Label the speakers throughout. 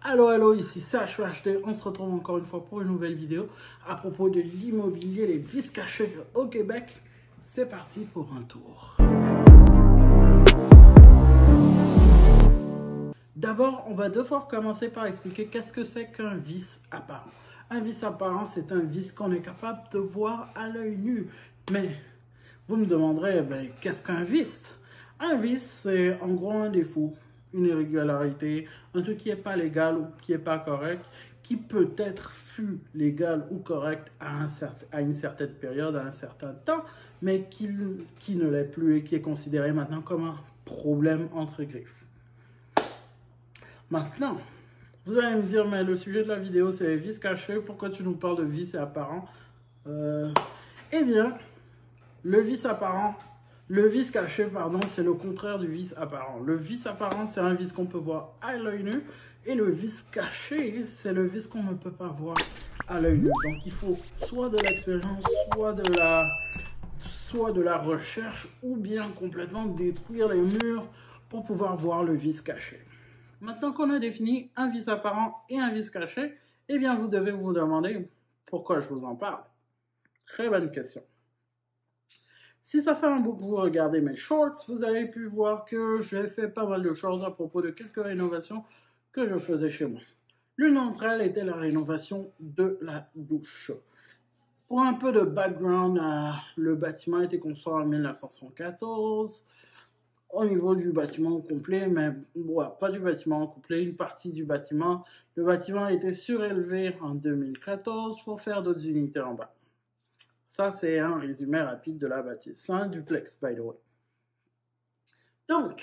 Speaker 1: Hello, ici CHUHD, on se retrouve encore une fois pour une nouvelle vidéo à propos de l'immobilier, les vices cachés au Québec. C'est parti pour un tour. D'abord, on va devoir commencer par expliquer qu'est-ce que c'est qu'un vice apparent. Un vice apparent, c'est un vice qu'on est capable de voir à l'œil nu. Mais vous me demanderez, qu'est-ce qu'un vice? Un vice, c'est en gros un défaut, une irrégularité, un truc qui n'est pas légal ou qui n'est pas correct, qui peut-être fut légal ou correct à une certaine période, à un certain temps, mais qui ne l'est plus et qui est considéré maintenant comme un problème entre griffes. Maintenant, vous allez me dire, mais le sujet de la vidéo, c'est les vices cachés. Pourquoi tu nous parles de vices apparents? Eh bien, le vice caché, c'est le contraire du vice apparent. Le vice apparent, c'est un vice qu'on peut voir à l'œil nu. Et le vice caché, c'est le vice qu'on ne peut pas voir à l'œil nu. Donc, il faut soit de l'expérience, soit de la recherche, ou bien complètement détruire les murs pour pouvoir voir le vice caché. Maintenant qu'on a défini un vice apparent et un vice caché, eh bien, vous devez vous demander pourquoi je vous en parle. Très bonne question. Si ça fait un bout que vous regardez mes shorts, vous avez pu voir que j'ai fait pas mal de choses à propos de quelques rénovations que je faisais chez moi. L'une d'entre elles était la rénovation de la douche. Pour un peu de background, le bâtiment a été construit en 1974. Au niveau du bâtiment complet, mais pas du bâtiment complet, une partie du bâtiment. Le bâtiment a été surélevé en 2014 pour faire d'autres unités en bas. Ça, c'est un résumé rapide de la bâtisse. C'est un duplex, by the way. Donc,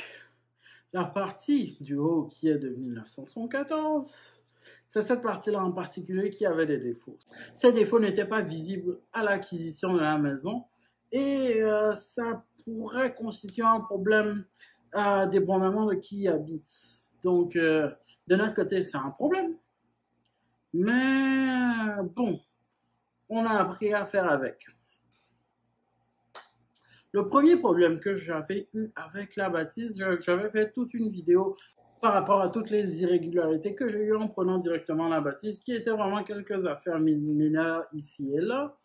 Speaker 1: la partie du haut qui est de 1974, c'est cette partie-là en particulier qui avait des défauts. Ces défauts n'étaient pas visibles à l'acquisition de la maison et ça pourrait constituer un problème dépendamment de qui y habite. Donc, de notre côté, c'est un problème. Mais bon, on a appris à faire avec. Le premier problème que j'avais eu avec la bâtisse, j'avais fait toute une vidéo par rapport à toutes les irrégularités que j'ai eues en prenant directement la bâtisse, qui étaient vraiment quelques affaires mineures ici et là.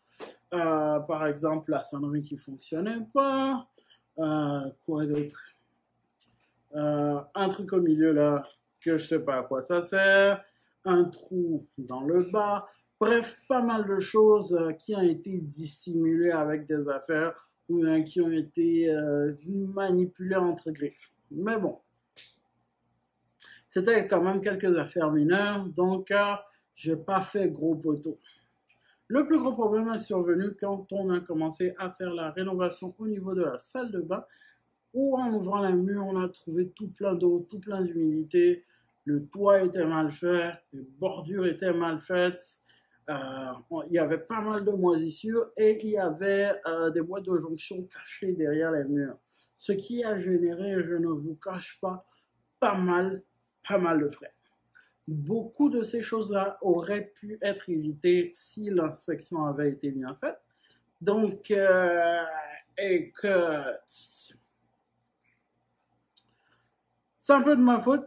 Speaker 1: Par exemple, la sonnerie qui ne fonctionnait pas. Quoi d'autre? Un truc au milieu là, que je ne sais pas à quoi ça sert. Un trou dans le bas. Bref, pas mal de choses qui ont été dissimulées avec des affaires ou qui ont été manipulées entre griffes. Mais bon, c'était quand même quelques affaires mineures, donc je n'ai pas fait gros poteau. Le plus gros problème est survenu quand on a commencé à faire la rénovation au niveau de la salle de bain, où en ouvrant les murs, on a trouvé tout plein d'eau, tout plein d'humidité. Le toit était mal fait, les bordures étaient mal faites, il y avait pas mal de moisissures et il y avait des boîtes de jonction cachées derrière les murs. Ce qui a généré, je ne vous cache pas mal de frais. Beaucoup de ces choses-là auraient pu être évitées si l'inspection avait été bien faite. Donc, et que c'est un peu de ma faute,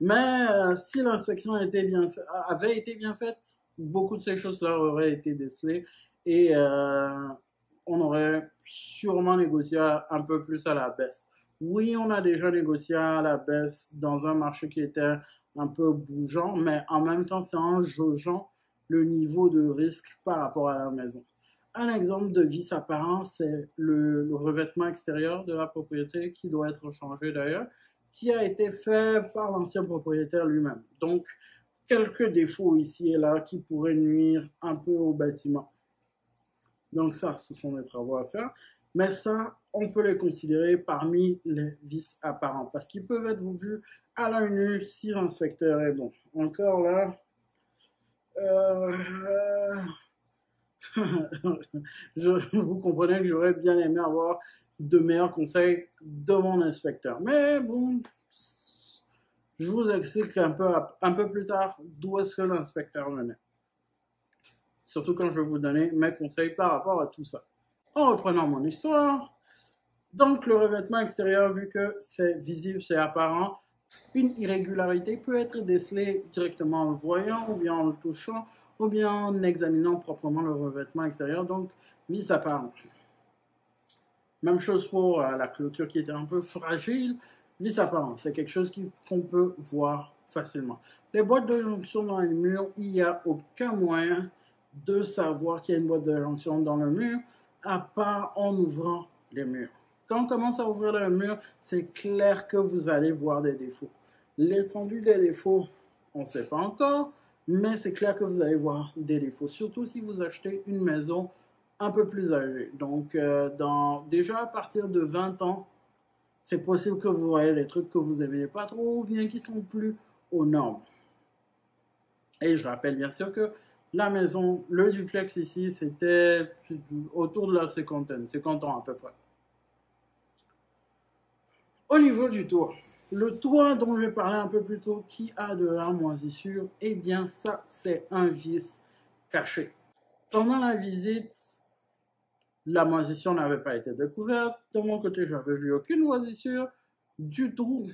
Speaker 1: mais si l'inspection avait été bien faite, beaucoup de ces choses-là auraient été décelées et on aurait sûrement négocié un peu plus à la baisse. Oui, on a déjà négocié à la baisse dans un marché qui était un peu bougeant, mais en même temps, c'est en jaugeant le niveau de risque par rapport à la maison. Un exemple de vice apparent, c'est le revêtement extérieur de la propriété qui doit être changé d'ailleurs, qui a été fait par l'ancien propriétaire lui-même. Donc, quelques défauts ici et là qui pourraient nuire un peu au bâtiment. Donc ça, ce sont des travaux à faire. Mais ça, on peut les considérer parmi les vices apparents parce qu'ils peuvent être vus à l'œil nu si l'inspecteur est bon. Encore là, vous comprenez que j'aurais bien aimé avoir de meilleurs conseils de mon inspecteur. Mais bon, je vous explique un peu plus tard d'où est-ce que l'inspecteur venait. Surtout quand je vais vous donner mes conseils par rapport à tout ça. En reprenant mon histoire, donc le revêtement extérieur, vu que c'est visible, c'est apparent, Une irrégularité peut être décelée directement en le voyant, ou bien en le touchant, ou bien en examinant proprement le revêtement extérieur, donc vice apparent. Même chose pour la clôture qui était un peu fragile, vice apparent, c'est quelque chose qu'on peut voir facilement. Les boîtes de jonction dans les murs, il n'y a aucun moyen de savoir qu'il y a une boîte de jonction dans le mur, à part en ouvrant les murs. Quand on commence à ouvrir le mur, c'est clair que vous allez voir des défauts. L'étendue des défauts, on ne sait pas encore, mais c'est clair que vous allez voir des défauts, surtout si vous achetez une maison un peu plus âgée. Donc, déjà à partir de 20 ans, c'est possible que vous voyez des trucs que vous n'aimiez pas trop ou bien qui sont plus aux normes. Et je rappelle bien sûr que la maison, le duplex ici, c'était autour de la cinquantaine, 50 ans à peu près. Au niveau du toit, le toit dont je vais parler un peu plus tôt, qui a de la moisissure, eh bien ça, c'est un vice caché. Pendant la visite, la moisissure n'avait pas été découverte. De mon côté, je n'avais vu aucune moisissure du tout.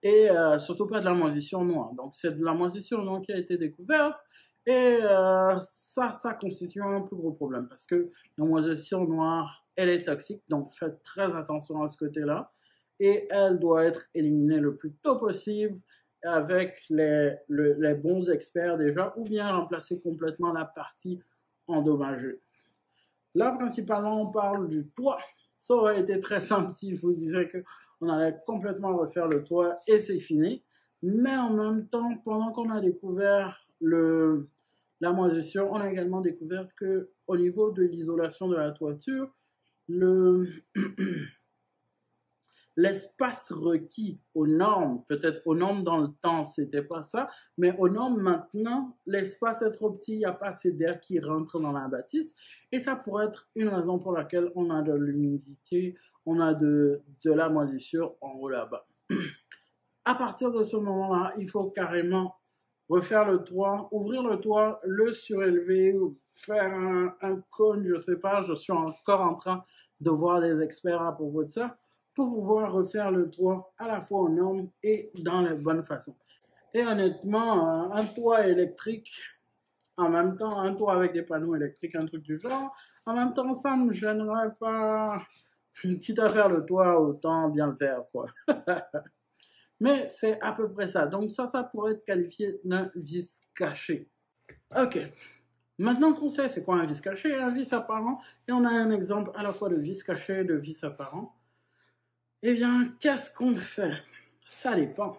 Speaker 1: Et surtout pas de la moisissure noire. Donc c'est de la moisissure noire qui a été découverte. Et ça constitue un plus gros problème parce que la moisissure noire, elle est toxique. Donc faites très attention à ce côté-là. Et elle doit être éliminée le plus tôt possible avec les bons experts déjà, ou bien remplacer complètement la partie endommagée. Là, principalement, on parle du toit. Ça aurait été très simple si je vous disais qu'on allait complètement refaire le toit et c'est fini. Mais en même temps, pendant qu'on a découvert la moisissure, on a également découvert qu'au niveau de l'isolation de la toiture, l'espace requis aux normes, peut-être aux normes dans le temps, c'était pas ça, mais aux normes maintenant, l'espace est trop petit, il n'y a pas assez d'air qui rentre dans la bâtisse, et ça pourrait être une raison pour laquelle on a de l'humidité, on a de la moisissure en haut là-bas. À partir de ce moment-là, il faut carrément refaire le toit, ouvrir le toit, le surélever, faire un cône, je sais pas, je suis encore en train de voir des experts à propos de ça, pour pouvoir refaire le toit à la fois aux normes et dans les bonnes façons. Et honnêtement, un toit électrique, en même temps, un toit avec des panneaux électriques, un truc du genre, en même temps, ça ne me gênerait pas. Quitte à faire le toit, autant bien le faire, quoi. Mais c'est à peu près ça. Donc ça pourrait être qualifié d'un vice caché. Ok. Maintenant qu'on sait c'est quoi un vice caché et un vice apparent, et on a un exemple à la fois de vice caché et de vice apparent, eh bien, qu'est-ce qu'on fait? Ça dépend.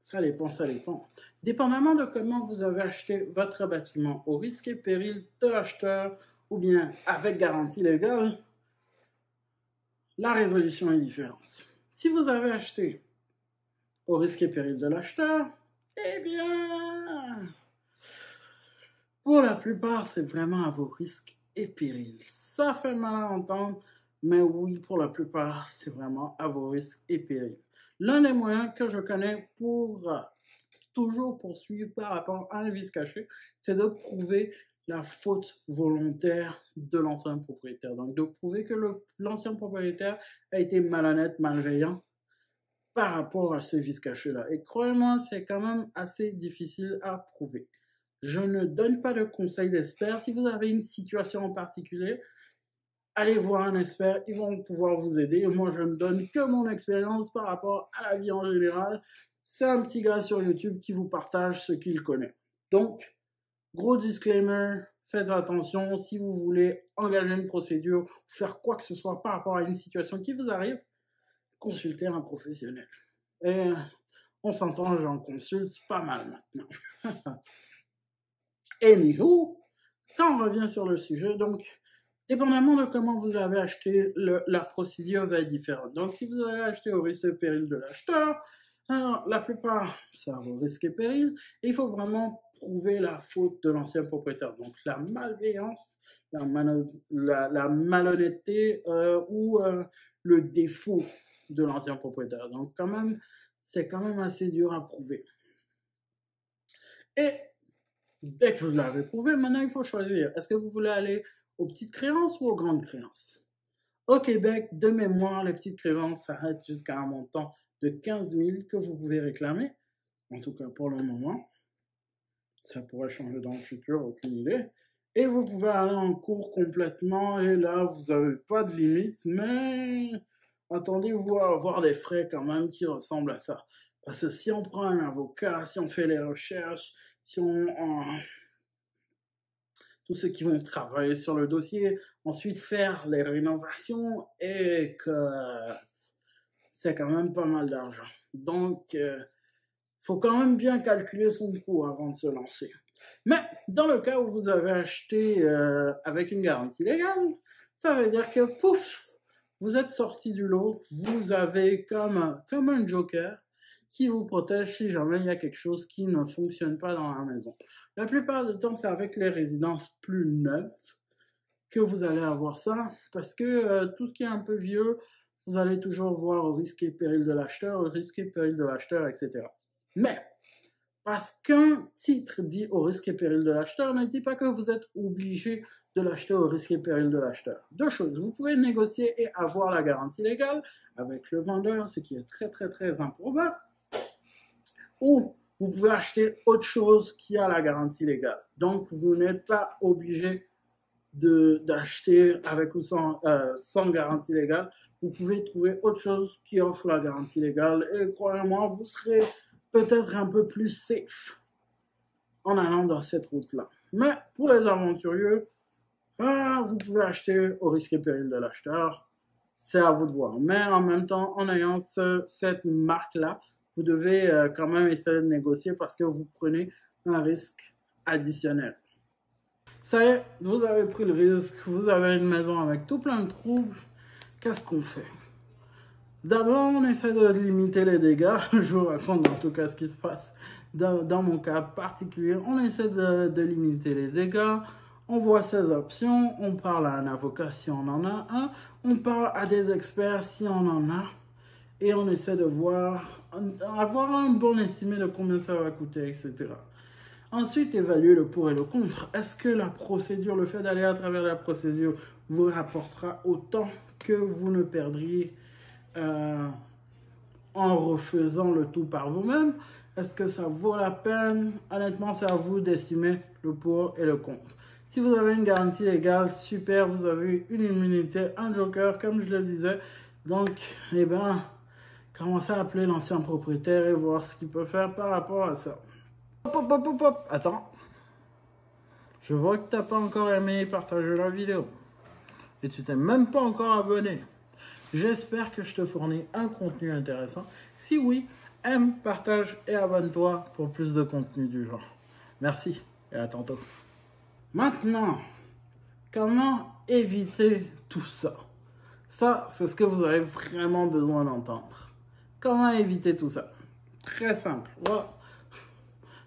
Speaker 1: Ça dépend, ça dépend. Dépendamment de comment vous avez acheté votre bâtiment, au risque et péril de l'acheteur, ou bien avec garantie légale, la résolution est différente. Si vous avez acheté au risque et péril de l'acheteur, eh bien, pour la plupart, c'est vraiment à vos risques et périls. Ça fait mal à entendre, mais oui, pour la plupart, c'est vraiment à vos risques et périls. L'un des moyens que je connais pour toujours poursuivre par rapport à un vice caché, c'est de prouver la faute volontaire de l'ancien propriétaire. Donc, de prouver que l'ancien propriétaire a été malhonnête, malveillant par rapport à ce vice caché-là. Et croyez-moi, c'est quand même assez difficile à prouver. Je ne donne pas de conseils d'experts. Si vous avez une situation en particulier, allez voir un expert, ils vont pouvoir vous aider. Moi, je ne donne que mon expérience par rapport à la vie en général. C'est un petit gars sur YouTube qui vous partage ce qu'il connaît. Donc, gros disclaimer, faites attention. Si vous voulez engager une procédure, faire quoi que ce soit par rapport à une situation qui vous arrive, consultez un professionnel. Et on s'entend, j'en consulte pas mal maintenant. Anywho, quand on revient sur le sujet, donc, dépendamment de comment vous avez acheté, la procédure va être différente. Donc, si vous avez acheté au risque et péril de l'acheteur, la plupart, c'est à vos risques et périls, et il faut vraiment prouver la faute de l'ancien propriétaire. Donc, la malveillance, la malhonnêteté ou le défaut de l'ancien propriétaire. Donc, quand même, c'est quand même assez dur à prouver. Et dès que vous l'avez prouvé, maintenant il faut choisir. Est-ce que vous voulez aller aux petites créances ou aux grandes créances? Au Québec, de mémoire, les petites créances s'arrêtent jusqu'à un montant de 15 000 que vous pouvez réclamer, en tout cas pour le moment. Ça pourrait changer dans le futur, aucune idée. Et vous pouvez aller en cours complètement, et là, vous n'avez pas de limite, mais attendez-vous à avoir des frais quand même qui ressemblent à ça. Parce que si on prend un avocat, si on fait les recherches, si on tous ceux qui vont travailler sur le dossier, ensuite faire les rénovations, et que c'est quand même pas mal d'argent. Donc, faut quand même bien calculer son coût avant de se lancer. Mais dans le cas où vous avez acheté avec une garantie légale, ça veut dire que pouf, vous êtes sorti du lot, vous avez comme un joker qui vous protège si jamais il y a quelque chose qui ne fonctionne pas dans la maison. La plupart du temps, c'est avec les résidences plus neuves que vous allez avoir ça, parce que tout ce qui est un peu vieux, vous allez toujours voir au risque et péril de l'acheteur, au risque et péril de l'acheteur, etc. Mais, parce qu'un titre dit au risque et péril de l'acheteur ne dit pas que vous êtes obligé de l'acheter au risque et péril de l'acheteur. Deux choses, vous pouvez négocier et avoir la garantie légale avec le vendeur, ce qui est très très très improbable, ou vous pouvez acheter autre chose qui a la garantie légale. Donc, vous n'êtes pas obligé d'acheter avec ou sans garantie légale. Vous pouvez trouver autre chose qui offre la garantie légale, et croyez-moi, vous serez peut-être un peu plus safe en allant dans cette route-là. Mais pour les aventurieux, vous pouvez acheter au risque et péril de l'acheteur. C'est à vous de voir. Mais en même temps, en ayant cette marque-là, vous devez quand même essayer de négocier parce que vous prenez un risque additionnel. Ça y est, vous avez pris le risque, vous avez une maison avec tout plein de troubles. Qu'est-ce qu'on fait? D'abord, on essaie de limiter les dégâts. Je vous raconte en tout cas ce qui se passe dans mon cas particulier. On essaie de limiter les dégâts. On voit ses options. On parle à un avocat si on en a un. On parle à des experts si on en a. Et on essaie de avoir un bon estimé de combien ça va coûter, etc. Ensuite, évaluer le pour et le contre. Est-ce que la procédure, le fait d'aller à travers la procédure, vous rapportera autant que vous ne perdriez en refaisant le tout par vous-même? Est-ce que ça vaut la peine? Honnêtement, c'est à vous d'estimer le pour et le contre. Si vous avez une garantie légale, super, vous avez une immunité, un joker, comme je le disais. Donc, eh ben, commencez à appeler l'ancien propriétaire et voir ce qu'il peut faire par rapport à ça. Hop, hop, hop, hop. Attends. Je vois que tu n'as pas encore aimé et partagé la vidéo. Et tu t'es même pas encore abonné. J'espère que je te fournis un contenu intéressant. Si oui, aime, partage et abonne-toi pour plus de contenu du genre. Merci et à tantôt. Maintenant, comment éviter tout ça? Ça, c'est ce que vous avez vraiment besoin d'entendre. Comment éviter tout ça? Très simple. Voilà.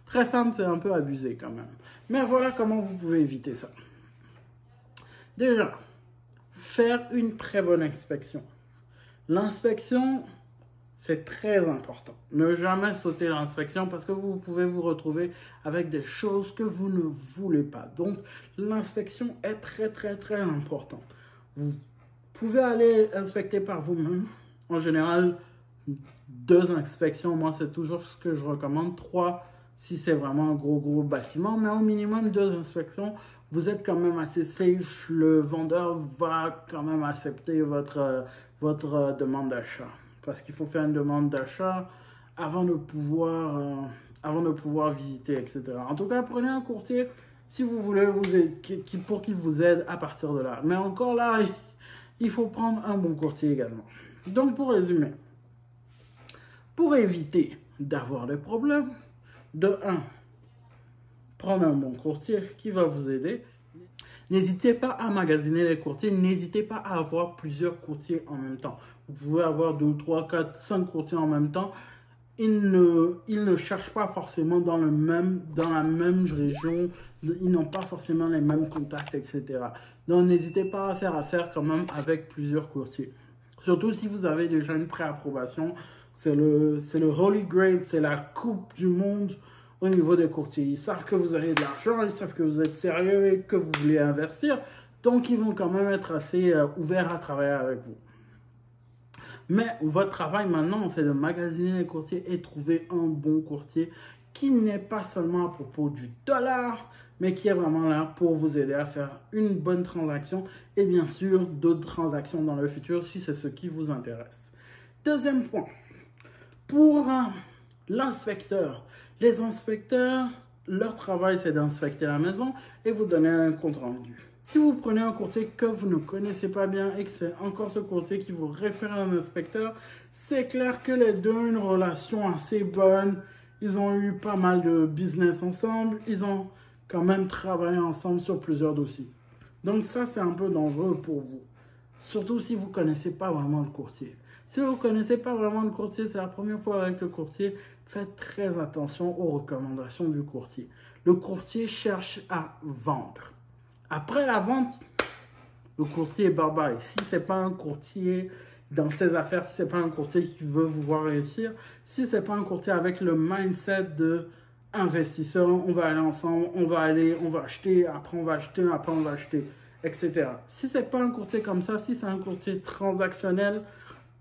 Speaker 1: Très simple, c'est un peu abusé quand même. Mais voilà comment vous pouvez éviter ça. Déjà, faire une très bonne inspection. L'inspection, c'est très important. Ne jamais sauter l'inspection parce que vous pouvez vous retrouver avec des choses que vous ne voulez pas. Donc, l'inspection est très, très, très importante. Vous pouvez aller inspecter par vous-même. En général, 2 inspections, moi, c'est toujours ce que je recommande. 3, si c'est vraiment un gros bâtiment. Mais au minimum, 2 inspections. Vous êtes quand même assez safe. Le vendeur va quand même accepter votre demande d'achat. Parce qu'il faut faire une demande d'achat avant de pouvoir visiter, etc. En tout cas, prenez un courtier si vous voulez pour qu'il vous aide à partir de là. Mais encore là, il faut prendre un bon courtier également. Donc, pour résumer, pour éviter d'avoir des problèmes, de 1, prendre un bon courtier qui va vous aider. N'hésitez pas à magasiner les courtiers, n'hésitez pas à avoir plusieurs courtiers en même temps. Vous pouvez avoir 2, 3, 4, 5 courtiers en même temps. Ils ne cherchent pas forcément dans la même région, ils n'ont pas forcément les mêmes contacts, etc. Donc n'hésitez pas à faire affaire quand même avec plusieurs courtiers. Surtout si vous avez déjà une préapprobation, c'est le Holy Grail, c'est la coupe du monde au niveau des courtiers. Ils savent que vous avez de l'argent, ils savent que vous êtes sérieux et que vous voulez investir. Donc, ils vont quand même être assez ouverts à travailler avec vous. Mais votre travail maintenant, c'est de magasiner les courtiers et trouver un bon courtier qui n'est pas seulement à propos du dollar, mais qui est vraiment là pour vous aider à faire une bonne transaction et bien sûr d'autres transactions dans le futur si c'est ce qui vous intéresse. Deuxième point, pour l'inspecteur. Les inspecteurs, leur travail c'est d'inspecter la maison et vous donner un compte rendu. Si vous prenez un courtier que vous ne connaissez pas bien et que c'est encore ce courtier qui vous réfère à un inspecteur, c'est clair que les deux ont une relation assez bonne. Ils ont eu pas mal de business ensemble. Ils ont quand même travaillé ensemble sur plusieurs dossiers. Donc ça, c'est un peu dangereux pour vous. Surtout si vous ne connaissez pas vraiment le courtier. Si vous ne connaissez pas vraiment le courtier, c'est la première fois avec le courtier, faites très attention aux recommandations du courtier. Le courtier cherche à vendre. Après la vente, le courtier est bye-bye. Si ce n'est pas un courtier dans ses affaires, si ce n'est pas un courtier qui veut vous voir réussir, si ce n'est pas un courtier avec le mindset de investisseur, on va aller ensemble, on va acheter, après on va acheter, après on va acheter, etc. Si ce n'est pas un courtier comme ça, si c'est un courtier transactionnel,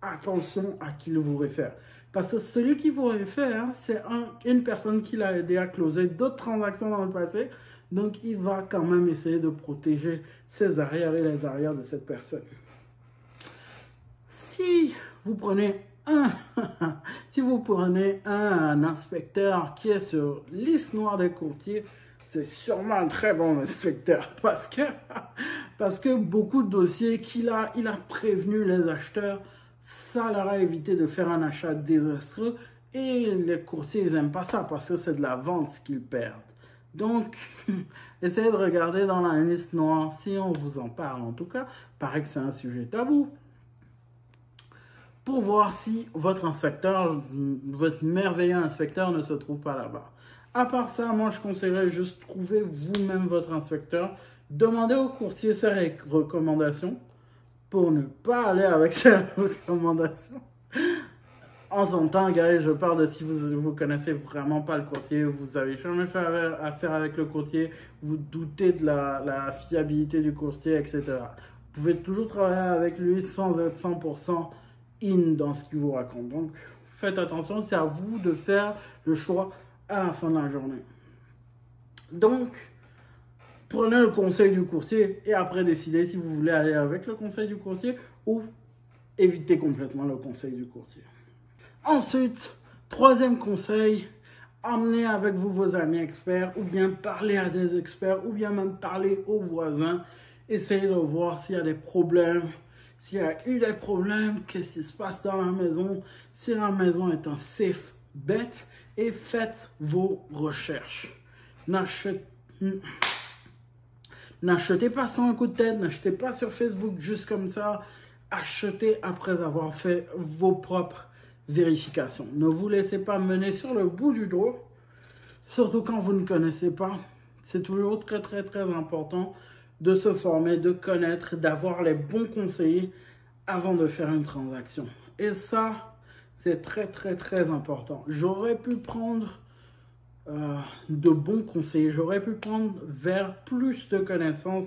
Speaker 1: attention à qui il vous réfère. Parce que celui qui vous réfère, c'est une personne qui l'a aidé à closer d'autres transactions dans le passé. Donc, il va quand même essayer de protéger ses arrières et les arrières de cette personne. Si vous prenez un inspecteur qui est sur liste noire des courtiers, c'est sûrement un très bon inspecteur parce que beaucoup de dossiers il a prévenu les acheteurs, ça leur a évité de faire un achat désastreux et les courtiers, ils n'aiment pas ça parce que c'est de la vente qu'ils perdent. Donc, essayez de regarder dans la liste noire, si on vous en parle en tout cas, paraît que c'est un sujet tabou, pour voir si votre inspecteur, votre merveilleux inspecteur ne se trouve pas là-bas. À part ça, moi je conseillerais juste trouver vous-même votre inspecteur, demandez au courtier ses recommandations pour ne pas aller avec ses recommandations. En son temps, gars, je parle de si vous connaissez vraiment pas le courtier, vous avez jamais fait affaire avec le courtier, vous doutez de la fiabilité du courtier, etc. Vous pouvez toujours travailler avec lui sans être 100% in dans ce qu'il vous raconte. Donc, faites attention, c'est à vous de faire le choix à la fin de la journée. Donc, prenez le conseil du courtier et après décidez si vous voulez aller avec le conseil du courtier ou évitez complètement le conseil du courtier. Ensuite, troisième conseil, emmenez avec vous vos amis experts ou bien parlez à des experts ou bien même parlez aux voisins. Essayez de voir s'il y a des problèmes, s'il y a eu des problèmes, qu'est-ce qui se passe dans la maison, si la maison est un safe bet et faites vos recherches. N'achetez pas sur un coup de tête, n'achetez pas sur Facebook juste comme ça. Achetez après avoir fait vos propres vérification. Ne vous laissez pas mener sur le bout du dos, surtout quand vous ne connaissez pas. C'est toujours très, très, très important de se former, de connaître, d'avoir les bons conseillers avant de faire une transaction. Et ça, c'est très, très, très important. J'aurais pu prendre de bons conseillers, j'aurais pu prendre vers plus de connaissances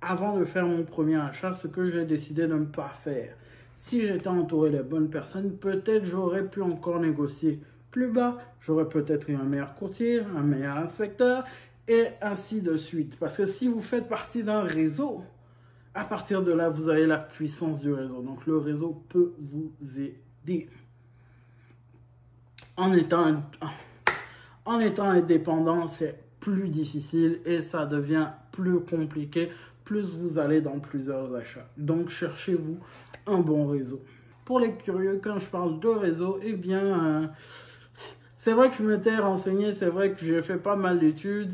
Speaker 1: avant de faire mon premier achat, ce que j'ai décidé de ne pas faire. Si j'étais entouré des bonnes personnes, peut-être j'aurais pu encore négocier plus bas, j'aurais peut-être eu un meilleur courtier, un meilleur inspecteur, et ainsi de suite. Parce que si vous faites partie d'un réseau, à partir de là, vous avez la puissance du réseau. Donc le réseau peut vous aider. En étant indépendant, c'est plus difficile et ça devient plus compliqué, plus vous allez dans plusieurs achats. Donc cherchez-vous un bon réseau. Pour les curieux, quand je parle de réseau, eh bien, c'est vrai que je m'étais renseigné, c'est vrai que j'ai fait pas mal d'études.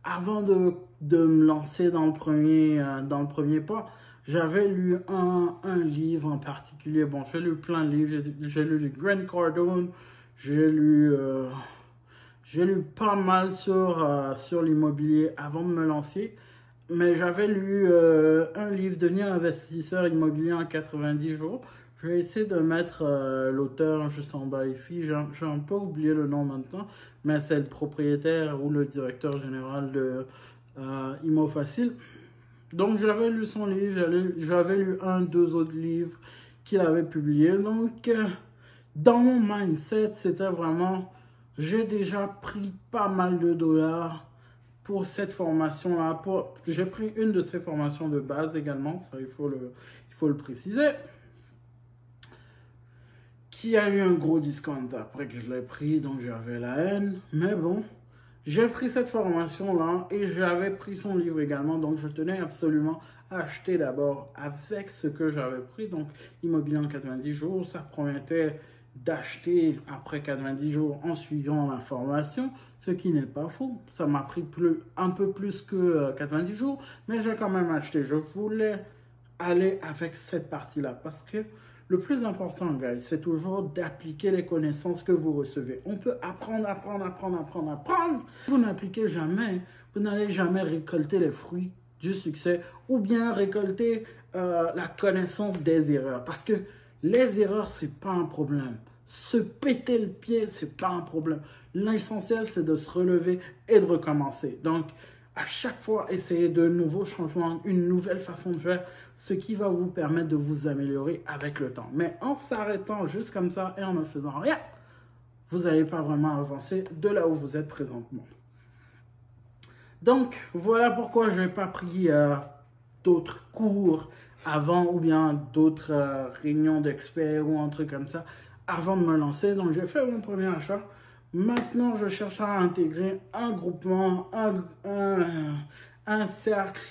Speaker 1: Avant de me lancer dans le premier pas, j'avais lu un livre en particulier. Bon, j'ai lu plein de livres. J'ai lu du Grant Cardone, j'ai lu pas mal sur l'immobilier avant de me lancer. Mais j'avais lu un livre, Devenir investisseur immobilier en 90 jours. Je vais essayer de mettre l'auteur juste en bas ici. J'ai un peu oublié le nom maintenant, mais c'est le propriétaire ou le directeur général de ImmoFacile. Donc j'avais lu son livre, j'avais lu deux autres livres qu'il avait publié. Donc, dans mon mindset, c'était vraiment, j'ai déjà pris pas mal de dollars pour cette formation-là. J'ai pris une de ces formations de base également, ça il faut le préciser, qui a eu un gros discount après que je l'ai pris, donc j'avais la haine. Mais bon, j'ai pris cette formation-là et j'avais pris son livre également, donc je tenais absolument à acheter d'abord avec ce que j'avais pris. Donc, Immobilier en 90 jours, ça promettait d'acheter après 90 jours en suivant la formation, ce qui n'est pas faux. Ça m'a pris un peu plus que 90 jours, mais j'ai quand même acheté. Je voulais aller avec cette partie-là parce que le plus important, guys, c'est toujours d'appliquer les connaissances que vous recevez. On peut apprendre. Vous n'appliquez jamais, vous n'allez jamais récolter les fruits du succès ou bien récolter la connaissance des erreurs. Parce que les erreurs, c'est pas un problème. Se péter le pied, c'est pas un problème. L'essentiel, c'est de se relever et de recommencer. Donc, à chaque fois, essayez de nouveaux changements, une nouvelle façon de faire, ce qui va vous permettre de vous améliorer avec le temps. Mais en s'arrêtant juste comme ça et en ne faisant rien, vous n'allez pas vraiment avancer de là où vous êtes présentement. Donc, voilà pourquoi je n'ai pas pris d'autres cours avant ou bien d'autres réunions d'experts ou un truc comme ça avant de me lancer. Donc, j'ai fait mon premier achat. Maintenant, je cherche à intégrer un groupement, un cercle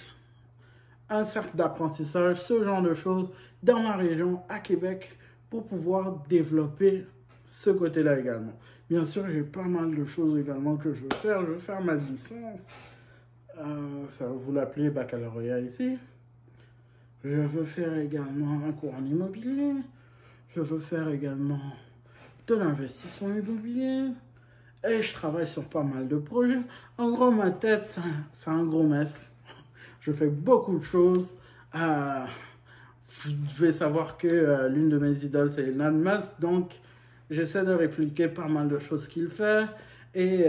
Speaker 1: d'apprentissage, ce genre de choses dans ma région, à Québec, pour pouvoir développer ce côté-là également. Bien sûr, j'ai pas mal de choses également que je veux faire. Je veux faire ma licence. Ça, vous l'appelez baccalauréat ici. Je veux faire également un cours en immobilier. Je veux faire également de l'investissement immobilier. Et je travaille sur pas mal de projets. En gros, ma tête, c'est un gros mess. Je fais beaucoup de choses. Vous devez savoir que l'une de mes idoles, c'est Elon Musk. Donc, j'essaie de répliquer pas mal de choses qu'il fait. Et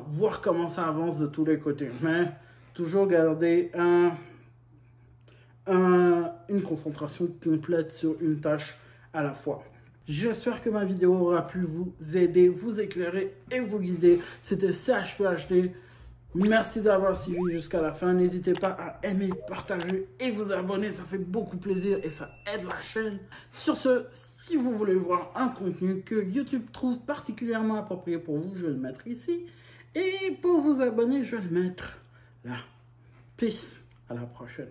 Speaker 1: voir comment ça avance de tous les côtés. Mais toujours garder une concentration complète sur une tâche à la fois. J'espère que ma vidéo aura pu vous aider, vous éclairer et vous guider. C'était CHPHD. Merci d'avoir suivi jusqu'à la fin. N'hésitez pas à aimer, partager et vous abonner. Ça fait beaucoup plaisir et ça aide la chaîne. Sur ce, si vous voulez voir un contenu que YouTube trouve particulièrement approprié pour vous, je vais le mettre ici. Et pour vous abonner, je vais le mettre là. Peace. À la prochaine.